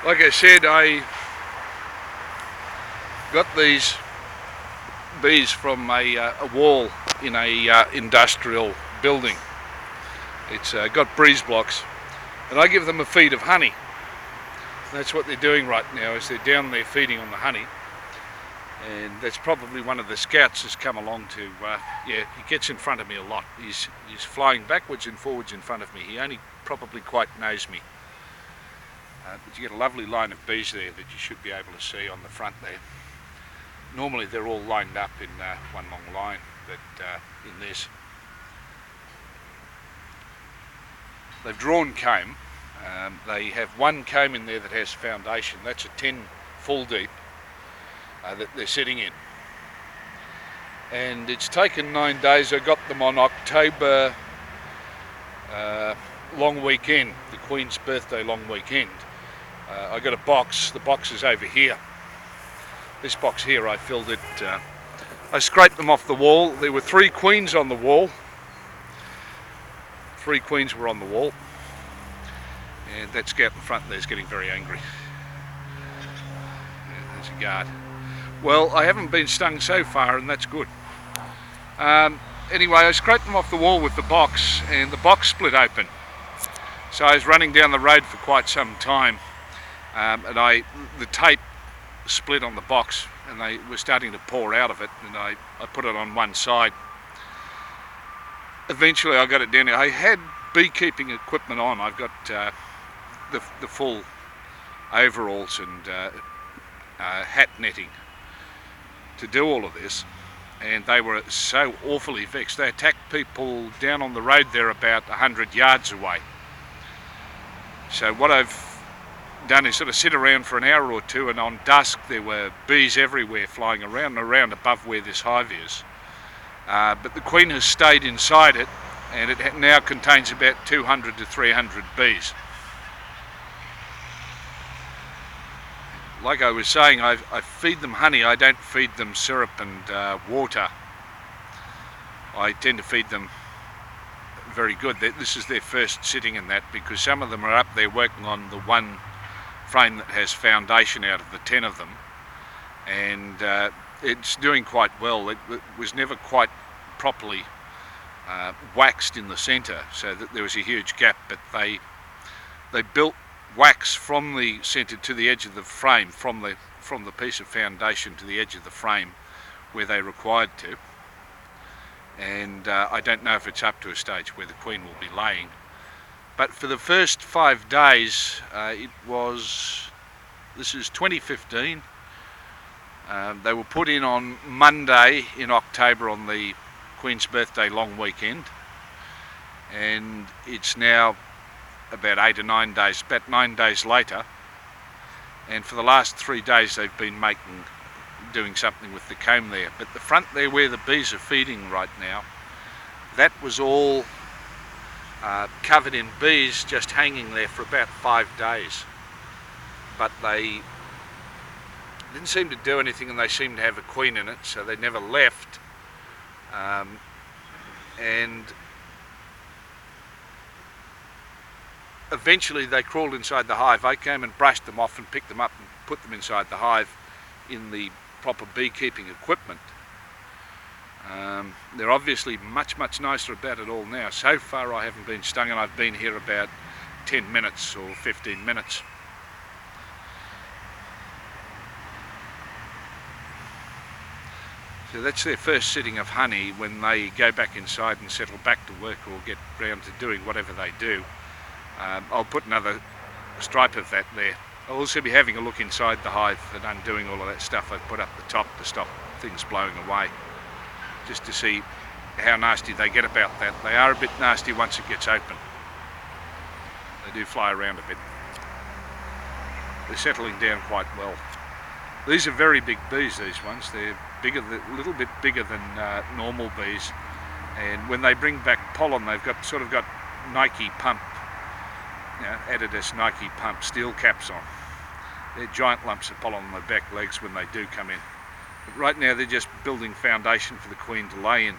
Like I said, I got these bees from a wall in a industrial building. It's got breeze blocks, and I give them a feed of honey. That's what they're doing right now, is they're down there feeding on the honey. And that's probably one of the scouts has come along to, yeah, he gets in front of me a lot. He's flying backwards and forwards in front of me. He only probably quite knows me. But you get a lovely line of bees there that you should be able to see on the front there. Normally they're all lined up in one long line, but in this, they've drawn comb. They have one comb in there that has foundation. That's a 10 full deep that they're sitting in. And it's taken 9 days. I got them on October long weekend, the Queen's birthday long weekend. I got a box. The box is over here. This box here, I filled it. I scraped them off the wall. There were 3 queens on the wall. 3 queens were on the wall. And that scout in front there is getting very angry. Yeah, there's a guard. Well, I haven't been stung so far, and that's good. Anyway, I scraped them off the wall with the box, and the box split open. So I was running down the road for quite some time, and the tape split on the box, and they were starting to pour out of it, and I put it on one side. Eventually I got it down there. I had beekeeping equipment on. I've got the full overalls and hat netting to do all of this, and they were so awfully vexed. They attacked people down on the road there about 100 yards away. So what I've done is sort of sit around for an hour or two, and on dusk there were bees everywhere flying around and around above where this hive is. But the queen has stayed inside it, and it now contains about 200 to 300 bees. Like I was saying, I feed them honey. I don't feed them syrup and water. I tend to feed them very good. This is their first sitting in that, because some of them are up there working on the one frame that has foundation out of the 10 of them, and it's doing quite well. It was never quite properly waxed in the centre, so that there was a huge gap, but they built wax from the centre to the edge of the frame, from the piece of foundation to the edge of the frame where they required to. And I don't know if it's up to a stage where the queen will be laying, but for the first 5 days, this is 2015, they were put in on Monday in October on the Queen's birthday long weekend, and it's now about 8 or 9 days, about 9 days later, and for the last 3 days they've been doing something with the comb there. But the front there where the bees are feeding right now, that was all covered in bees just hanging there for about 5 days. But they didn't seem to do anything, and they seemed to have a queen in it, so they never left. And eventually they crawled inside the hive. I came and brushed them off and picked them up and put them inside the hive in the proper beekeeping equipment. They're obviously much nicer about it all now. So far I haven't been stung, and I've been here about 10 minutes or 15 minutes. So that's their first sitting of honey. When they go back inside and settle back to work or get round to doing whatever they do, I'll put another stripe of that there. I'll also be having a look inside the hive and undoing all of that stuff I put up the top to stop things blowing away, just to see how nasty they get about that. They are a bit nasty once it gets open. They do fly around a bit. They're settling down quite well. These are very big bees, these ones. They're bigger, a little bit bigger than normal bees. And when they bring back pollen, they've got sort of got Nike pump, Adidas Nike pump steel caps on. They're giant lumps of pollen on their back legs when they do come in. But right now they're just building foundation for the queen to lay in.